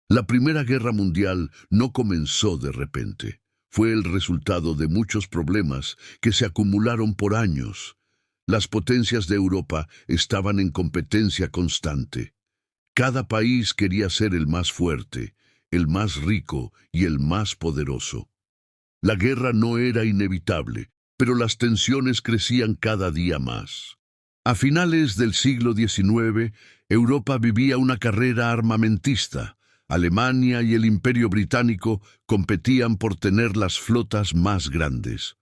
La Primera Guerra Mundial no comenzó de repente. Fue el resultado de muchos problemas que se acumularon por años. Las potencias de Europa estaban en competencia constante. Cada país quería ser el más fuerte, el más rico y el más poderoso. La guerra no era inevitable, pero las tensiones crecían cada día más. A finales del siglo XIX, Europa vivía una carrera armamentista. Alemania y el Imperio Británico competían por tener las flotas más grandes.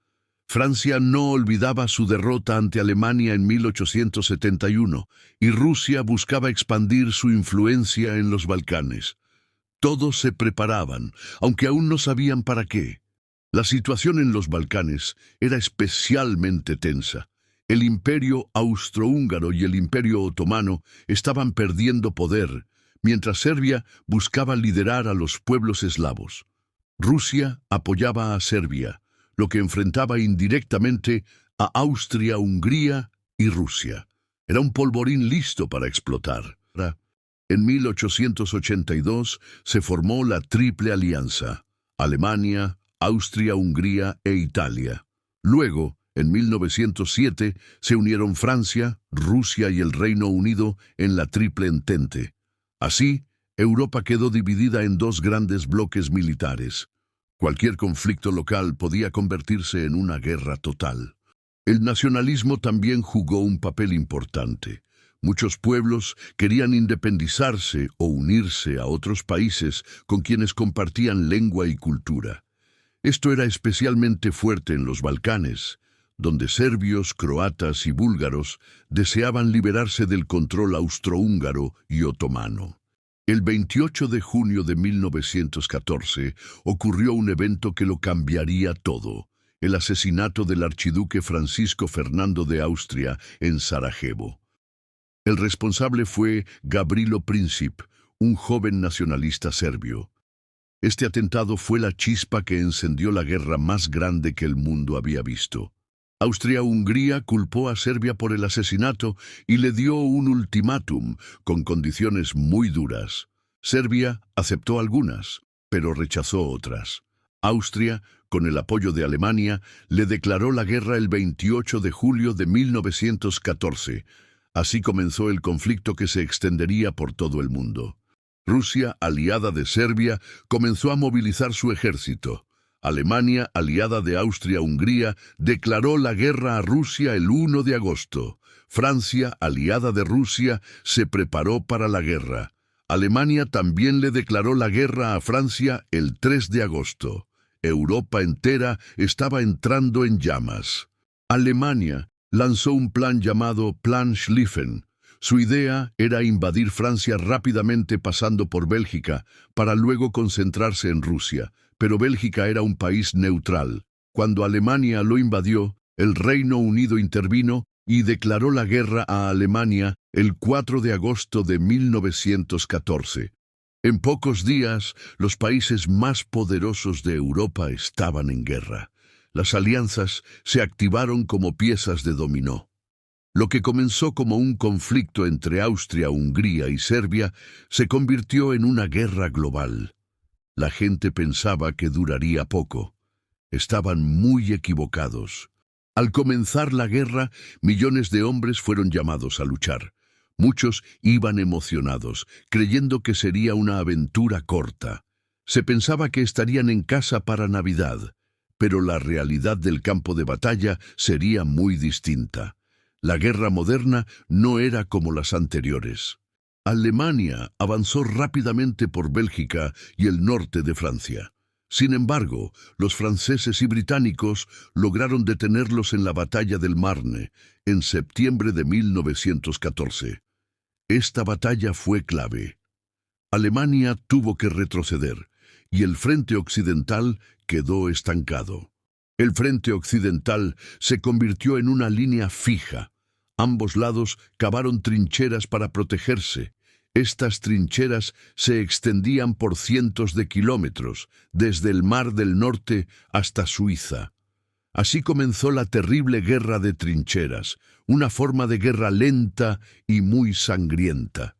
Francia no olvidaba su derrota ante Alemania en 1871 y Rusia buscaba expandir su influencia en los Balcanes. Todos se preparaban, aunque aún no sabían para qué. La situación en los Balcanes era especialmente tensa. El Imperio austrohúngaro y el Imperio otomano estaban perdiendo poder, mientras Serbia buscaba liderar a los pueblos eslavos. Rusia apoyaba a Serbia, lo que enfrentaba indirectamente a Austria-Hungría y Rusia. Era un polvorín listo para explotar. En 1882 se formó la Triple Alianza: Alemania, Austria-Hungría e Italia. Luego, en 1907, se unieron Francia, Rusia y el Reino Unido en la Triple Entente. Así, Europa quedó dividida en dos grandes bloques militares. Cualquier conflicto local podía convertirse en una guerra total. El nacionalismo también jugó un papel importante. Muchos pueblos querían independizarse o unirse a otros países con quienes compartían lengua y cultura. Esto era especialmente fuerte en los Balcanes, donde serbios, croatas y búlgaros deseaban liberarse del control austrohúngaro y otomano. El 28 de junio de 1914 ocurrió un evento que lo cambiaría todo: el asesinato del archiduque Francisco Fernando de Austria en Sarajevo. El responsable fue Gavrilo Princip, un joven nacionalista serbio. Este atentado fue la chispa que encendió la guerra más grande que el mundo había visto. Austria-Hungría culpó a Serbia por el asesinato y le dio un ultimátum con condiciones muy duras. Serbia aceptó algunas, pero rechazó otras. Austria, con el apoyo de Alemania, le declaró la guerra el 28 de julio de 1914. Así comenzó el conflicto que se extendería por todo el mundo. Rusia, aliada de Serbia, comenzó a movilizar su ejército. Alemania, aliada de Austria-Hungría, declaró la guerra a Rusia el 1 de agosto. Francia, aliada de Rusia, se preparó para la guerra. Alemania también le declaró la guerra a Francia el 3 de agosto. Europa entera estaba entrando en llamas. Alemania lanzó un plan llamado Plan Schlieffen. Su idea era invadir Francia rápidamente pasando por Bélgica, para luego concentrarse en Rusia. Pero Bélgica era un país neutral. Cuando Alemania lo invadió, el Reino Unido intervino y declaró la guerra a Alemania el 4 de agosto de 1914. En pocos días, los países más poderosos de Europa estaban en guerra. Las alianzas se activaron como piezas de dominó. Lo que comenzó como un conflicto entre Austria, Hungría y Serbia se convirtió en una guerra global. La gente pensaba que duraría poco. Estaban muy equivocados. Al comenzar la guerra, millones de hombres fueron llamados a luchar. Muchos iban emocionados, creyendo que sería una aventura corta. Se pensaba que estarían en casa para Navidad, pero la realidad del campo de batalla sería muy distinta. La guerra moderna no era como las anteriores. Alemania avanzó rápidamente por Bélgica y el norte de Francia. Sin embargo, los franceses y británicos lograron detenerlos en la batalla del Marne, en septiembre de 1914. Esta batalla fue clave. Alemania tuvo que retroceder, y el frente occidental quedó estancado. El frente occidental se convirtió en una línea fija. Ambos lados cavaron trincheras para protegerse. Estas trincheras se extendían por cientos de kilómetros, desde el Mar del Norte hasta Suiza. Así comenzó la terrible guerra de trincheras, una forma de guerra lenta y muy sangrienta.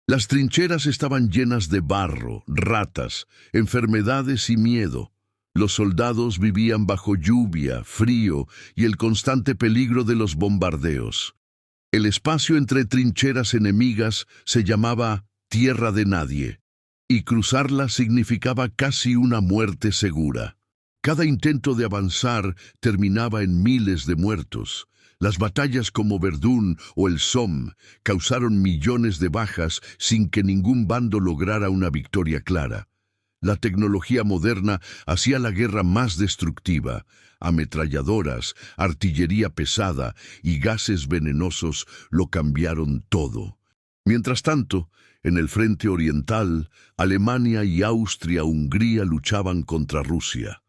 Las trincheras estaban llenas de barro, ratas, enfermedades y miedo. Los soldados vivían bajo lluvia, frío y el constante peligro de los bombardeos. El espacio entre trincheras enemigas se llamaba tierra de nadie, y cruzarla significaba casi una muerte segura. Cada intento de avanzar terminaba en miles de muertos. Las batallas como Verdún o el Somme causaron millones de bajas sin que ningún bando lograra una victoria clara. La tecnología moderna hacía la guerra más destructiva. Ametralladoras, artillería pesada y gases venenosos lo cambiaron todo. Mientras tanto, en el frente oriental, Alemania y Austria-Hungría luchaban contra Rusia.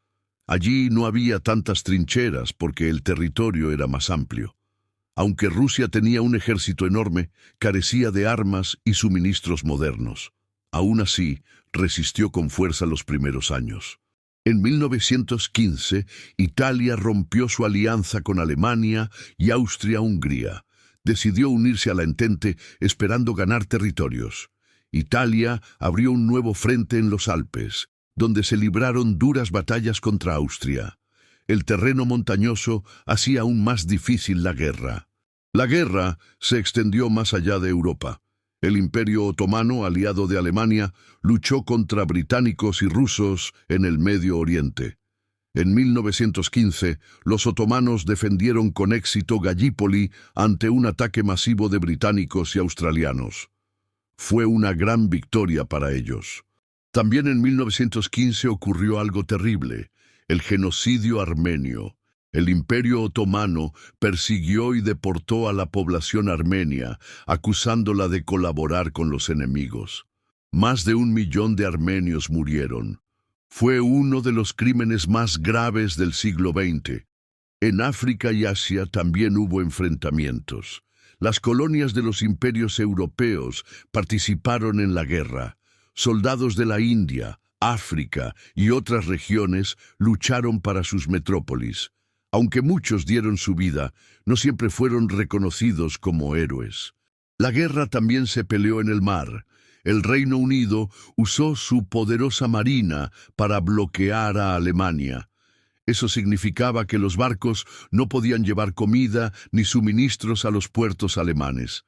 Allí no había tantas trincheras porque el territorio era más amplio. Aunque Rusia tenía un ejército enorme, carecía de armas y suministros modernos. Aún así, resistió con fuerza los primeros años. En 1915, Italia rompió su alianza con Alemania y Austria-Hungría. Decidió unirse a la Entente esperando ganar territorios. Italia abrió un nuevo frente en los Alpes, donde se libraron duras batallas contra Austria. El terreno montañoso hacía aún más difícil la guerra. La guerra se extendió más allá de Europa. El Imperio Otomano, aliado de Alemania, luchó contra británicos y rusos en el Medio Oriente. En 1915, los otomanos defendieron con éxito Gallipoli ante un ataque masivo de británicos y australianos. Fue una gran victoria para ellos. También en 1915 ocurrió algo terrible, el genocidio armenio. El Imperio Otomano persiguió y deportó a la población armenia, acusándola de colaborar con los enemigos. Más de 1 millón de armenios murieron. Fue uno de los crímenes más graves del siglo XX. En África y Asia también hubo enfrentamientos. Las colonias de los imperios europeos participaron en la guerra. Soldados de la India, África y otras regiones lucharon para sus metrópolis. Aunque muchos dieron su vida, no siempre fueron reconocidos como héroes. La guerra también se peleó en el mar. El Reino Unido usó su poderosa marina para bloquear a Alemania. Eso significaba que los barcos no podían llevar comida ni suministros a los puertos alemanes.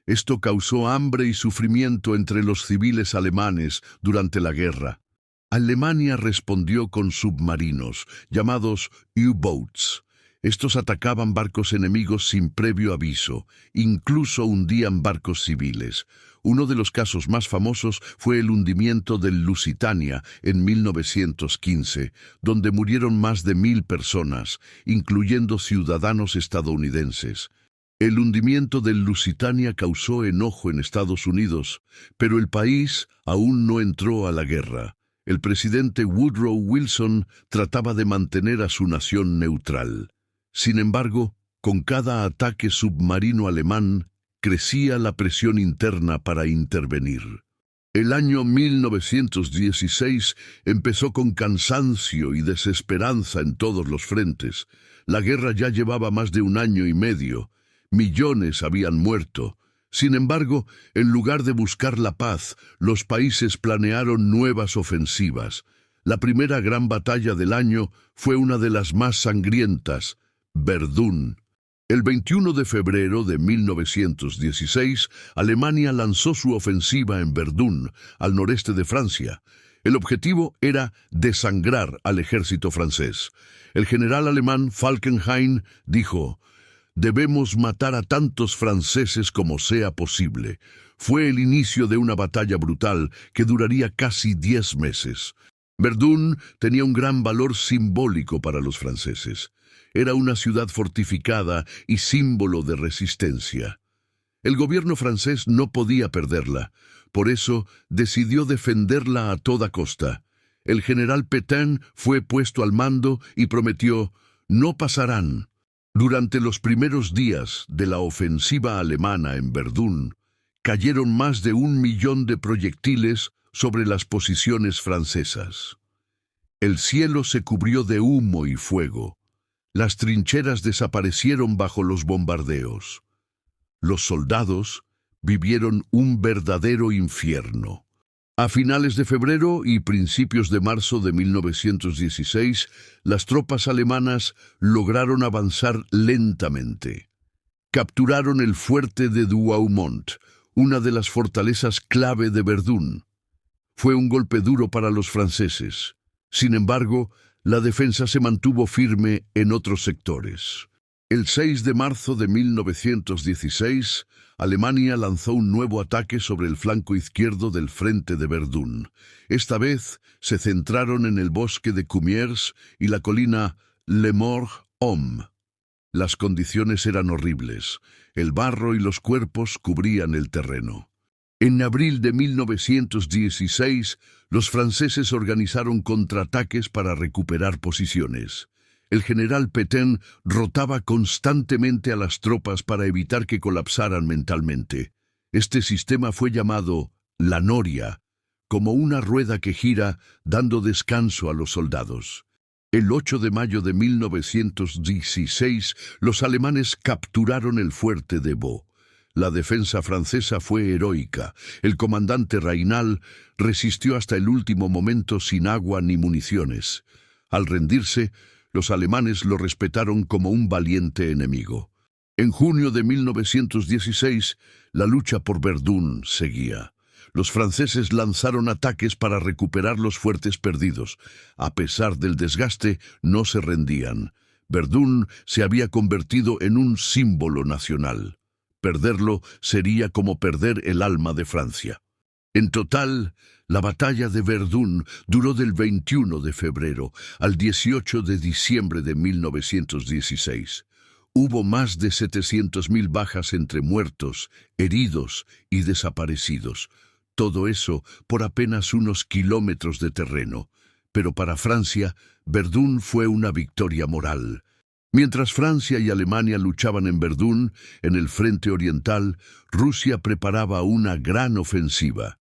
Esto causó hambre y sufrimiento entre los civiles alemanes durante la guerra. Alemania respondió con submarinos, llamados U-boats. Estos atacaban barcos enemigos sin previo aviso, incluso hundían barcos civiles. Uno de los casos más famosos fue el hundimiento del Lusitania en 1915, donde murieron más de 1,000 personas, incluyendo ciudadanos estadounidenses. El hundimiento del Lusitania causó enojo en Estados Unidos, pero el país aún no entró a la guerra. El presidente Woodrow Wilson trataba de mantener a su nación neutral. Sin embargo, con cada ataque submarino alemán, crecía la presión interna para intervenir. El año 1916 empezó con cansancio y desesperanza en todos los frentes. La guerra ya llevaba más de 1 año y medio. Millones habían muerto. Sin embargo, en lugar de buscar la paz, los países planearon nuevas ofensivas. La primera gran batalla del año fue una de las más sangrientas, Verdún. El 21 de febrero de 1916, Alemania lanzó su ofensiva en Verdún, al noreste de Francia. El objetivo era desangrar al ejército francés. El general alemán Falkenhayn dijo: «Debemos matar a tantos franceses como sea posible». Fue el inicio de una batalla brutal que duraría casi 10 meses. Verdún tenía un gran valor simbólico para los franceses. Era una ciudad fortificada y símbolo de resistencia. El gobierno francés no podía perderla, por eso decidió defenderla a toda costa. El general Pétain fue puesto al mando y prometió: «No pasarán». Durante los primeros días de la ofensiva alemana en Verdún, cayeron más de 1 millón de proyectiles sobre las posiciones francesas. El cielo se cubrió de humo y fuego. Las trincheras desaparecieron bajo los bombardeos. Los soldados, vivieron un verdadero infierno. A finales de febrero y principios de marzo de 1916, las tropas alemanas lograron avanzar lentamente. Capturaron el fuerte de Douaumont, una de las fortalezas clave de Verdún. Fue un golpe duro para los franceses. Sin embargo, la defensa se mantuvo firme en otros sectores. El 6 de marzo de 1916, Alemania lanzó un nuevo ataque sobre el flanco izquierdo del frente de Verdún. Esta vez se centraron en el bosque de Cumiers y la colina Le Mort-Homme. Las condiciones eran horribles. El barro y los cuerpos cubrían el terreno. En abril de 1916, los franceses organizaron contraataques para recuperar posiciones. El general Pétain rotaba constantemente a las tropas para evitar que colapsaran mentalmente. Este sistema fue llamado la noria, como una rueda que gira dando descanso a los soldados. El 8 de mayo de 1916, los alemanes capturaron el fuerte de Vaux. La defensa francesa fue heroica. El comandante Raynal resistió hasta el último momento sin agua ni municiones. Al rendirse, los alemanes lo respetaron como un valiente enemigo. En junio de 1916, la lucha por Verdún seguía. Los franceses lanzaron ataques para recuperar los fuertes perdidos. A pesar del desgaste, no se rendían. Verdún se había convertido en un símbolo nacional. Perderlo sería como perder el alma de Francia. En total, la batalla de Verdún duró del 21 de febrero al 18 de diciembre de 1916. Hubo más de 700.000 bajas entre muertos, heridos y desaparecidos. Todo eso por apenas unos kilómetros de terreno. Pero para Francia, Verdún fue una victoria moral. Mientras Francia y Alemania luchaban en Verdún, en el frente oriental, Rusia preparaba una gran ofensiva.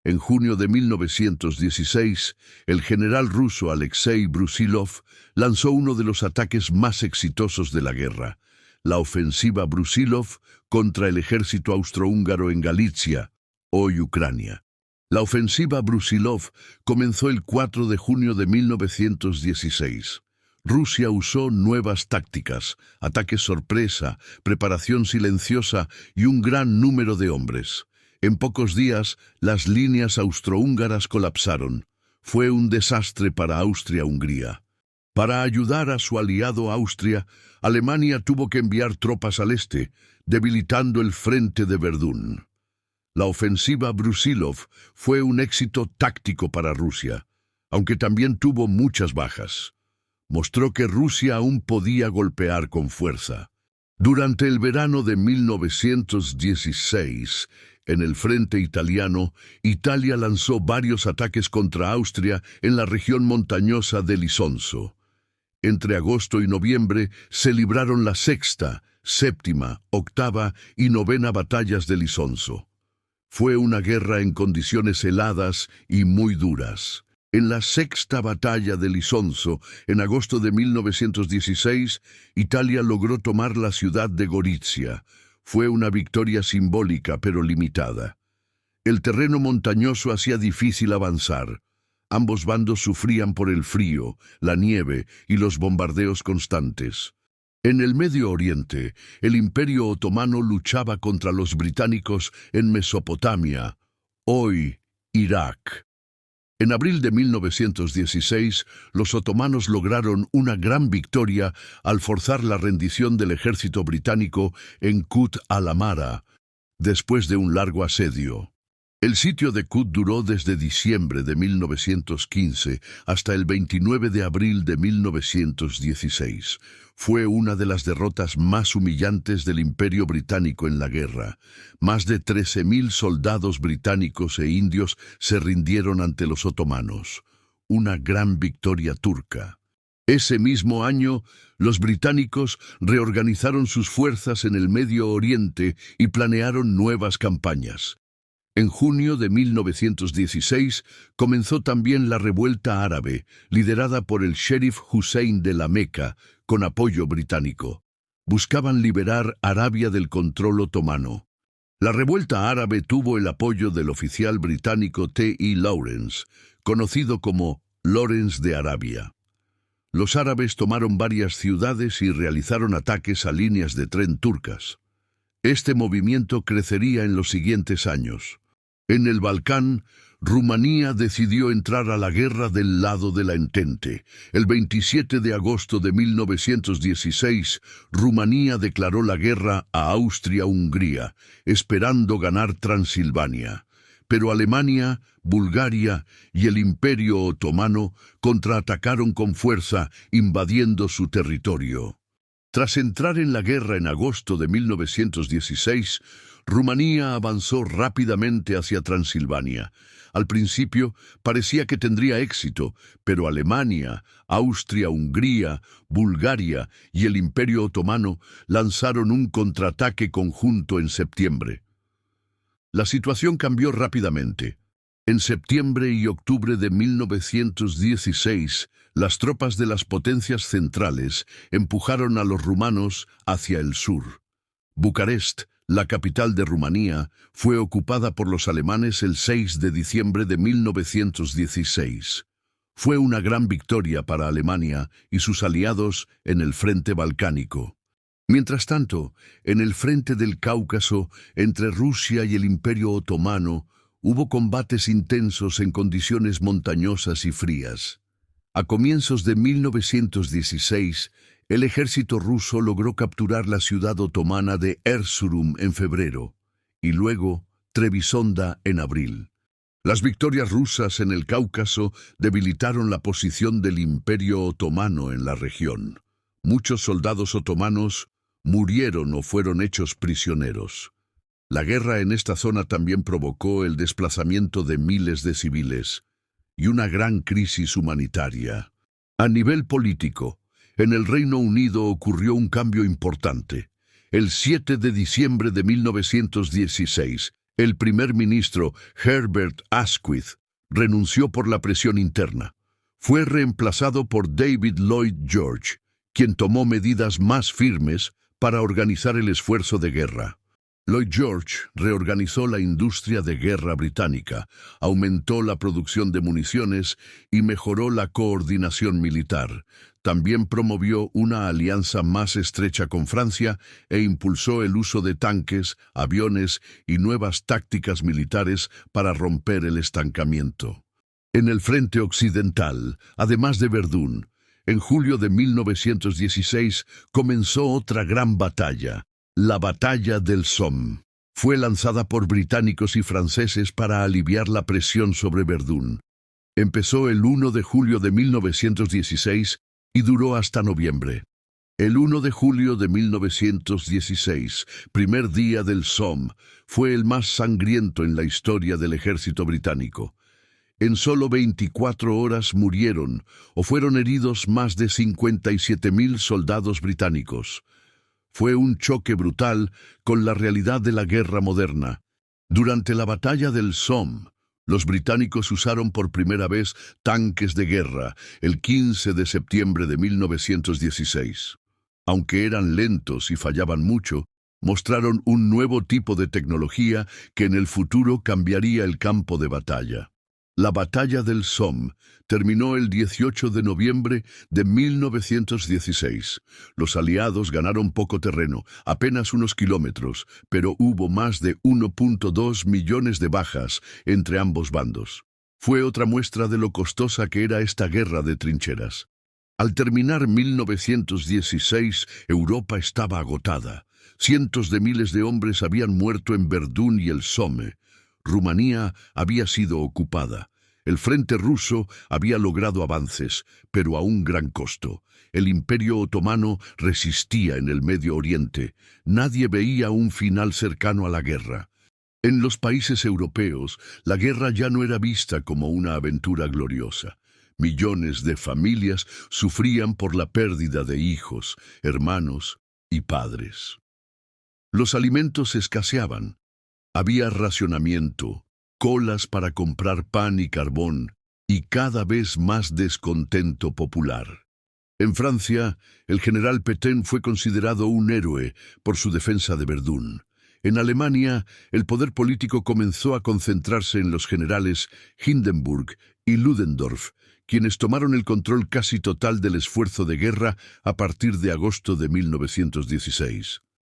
En junio de 1916, el general ruso Alexei Brusilov lanzó uno de los ataques más exitosos de la guerra, la ofensiva Brusilov contra el ejército austrohúngaro en Galicia, hoy Ucrania. La ofensiva Brusilov comenzó el 4 de junio de 1916. Rusia usó nuevas tácticas, ataques sorpresa, preparación silenciosa y un gran número de hombres. En pocos días, las líneas austrohúngaras colapsaron. Fue un desastre para Austria-Hungría. Para ayudar a su aliado Austria, Alemania tuvo que enviar tropas al este, debilitando el frente de Verdún. La ofensiva Brusilov fue un éxito táctico para Rusia, aunque también tuvo muchas bajas. Mostró que Rusia aún podía golpear con fuerza. Durante el verano de 1916, en el frente italiano, Italia lanzó varios ataques contra Austria en la región montañosa del Isonzo. Entre agosto y noviembre se libraron la sexta, séptima, octava y novena batallas del Isonzo. Fue una guerra en condiciones heladas y muy duras. En la sexta batalla del Isonzo, en agosto de 1916, Italia logró tomar la ciudad de Gorizia. Fue una victoria simbólica pero limitada. El terreno montañoso hacía difícil avanzar. Ambos bandos sufrían por el frío, la nieve y los bombardeos constantes. En el Medio Oriente, el Imperio Otomano luchaba contra los británicos en Mesopotamia, hoy Irak. En abril de 1916, los otomanos lograron una gran victoria al forzar la rendición del ejército británico en Kut al-Amara, después de un largo asedio. El sitio de Kut duró desde diciembre de 1915 hasta el 29 de abril de 1916. Fue una de las derrotas más humillantes del Imperio Británico en la guerra. Más de 13.000 soldados británicos e indios se rindieron ante los otomanos. Una gran victoria turca. Ese mismo año, los británicos reorganizaron sus fuerzas en el Medio Oriente y planearon nuevas campañas. En junio de 1916 comenzó también la revuelta árabe, liderada por el sheriff Hussein de la Meca, con apoyo británico. Buscaban liberar Arabia del control otomano. La revuelta árabe tuvo el apoyo del oficial británico T.E. Lawrence, conocido como Lawrence de Arabia. Los árabes tomaron varias ciudades y realizaron ataques a líneas de tren turcas. Este movimiento crecería en los siguientes años. En el Balcán, Rumanía decidió entrar a la guerra del lado de la Entente. El 27 de agosto de 1916, Rumanía declaró la guerra a Austria-Hungría, esperando ganar Transilvania. Pero Alemania, Bulgaria y el Imperio Otomano contraatacaron con fuerza, invadiendo su territorio. Tras entrar en la guerra en agosto de 1916, Rumanía avanzó rápidamente hacia Transilvania. Al principio parecía que tendría éxito, pero Alemania, Austria-Hungría, Bulgaria y el Imperio Otomano lanzaron un contraataque conjunto en septiembre. La situación cambió rápidamente. En septiembre y octubre de 1916, las tropas de las potencias centrales empujaron a los rumanos hacia el sur. Bucarest, la capital de Rumanía, fue ocupada por los alemanes el 6 de diciembre de 1916. Fue una gran victoria para Alemania y sus aliados en el frente balcánico. Mientras tanto, en el frente del Cáucaso, entre Rusia y el Imperio Otomano, hubo combates intensos en condiciones montañosas y frías. A comienzos de 1916, el ejército ruso logró capturar la ciudad otomana de Erzurum en febrero, y luego Trebisonda en abril. Las victorias rusas en el Cáucaso debilitaron la posición del Imperio Otomano en la región. Muchos soldados otomanos murieron o fueron hechos prisioneros. La guerra en esta zona también provocó el desplazamiento de miles de civiles y una gran crisis humanitaria. A nivel político, en el Reino Unido ocurrió un cambio importante. El 7 de diciembre de 1916, el primer ministro Herbert Asquith renunció por la presión interna. Fue reemplazado por David Lloyd George, quien tomó medidas más firmes para organizar el esfuerzo de guerra. Lloyd George reorganizó la industria de guerra británica, aumentó la producción de municiones y mejoró la coordinación militar. También promovió una alianza más estrecha con Francia e impulsó el uso de tanques, aviones y nuevas tácticas militares para romper el estancamiento. En el frente occidental, además de Verdún, en julio de 1916 comenzó otra gran batalla, la Batalla del Somme. Fue lanzada por británicos y franceses para aliviar la presión sobre Verdún. Empezó el 1 de julio de 1916 y duró hasta noviembre. El 1 de julio de 1916, primer día del Somme, fue el más sangriento en la historia del ejército británico. En solo 24 horas murieron o fueron heridos más de 57.000 soldados británicos. Fue un choque brutal con la realidad de la guerra moderna. Durante la batalla del Somme, los británicos usaron por primera vez tanques de guerra el 15 de septiembre de 1916. Aunque eran lentos y fallaban mucho, mostraron un nuevo tipo de tecnología que en el futuro cambiaría el campo de batalla. La batalla del Somme terminó el 18 de noviembre de 1916. Los aliados ganaron poco terreno, apenas unos kilómetros, pero hubo más de 1.2 millones de bajas entre ambos bandos. Fue otra muestra de lo costosa que era esta guerra de trincheras. Al terminar 1916, Europa estaba agotada. Cientos de miles de hombres habían muerto en Verdún y el Somme. Rumanía había sido ocupada. El frente ruso había logrado avances, pero a un gran costo. El Imperio Otomano resistía en el Medio Oriente. Nadie veía un final cercano a la guerra. En los países europeos, la guerra ya no era vista como una aventura gloriosa. Millones de familias sufrían por la pérdida de hijos, hermanos y padres. Los alimentos escaseaban. Había racionamiento, colas para comprar pan y carbón, y cada vez más descontento popular. En Francia, el general Pétain fue considerado un héroe por su defensa de Verdún. En Alemania, el poder político comenzó a concentrarse en los generales Hindenburg y Ludendorff, quienes tomaron el control casi total del esfuerzo de guerra a partir de agosto de 1916.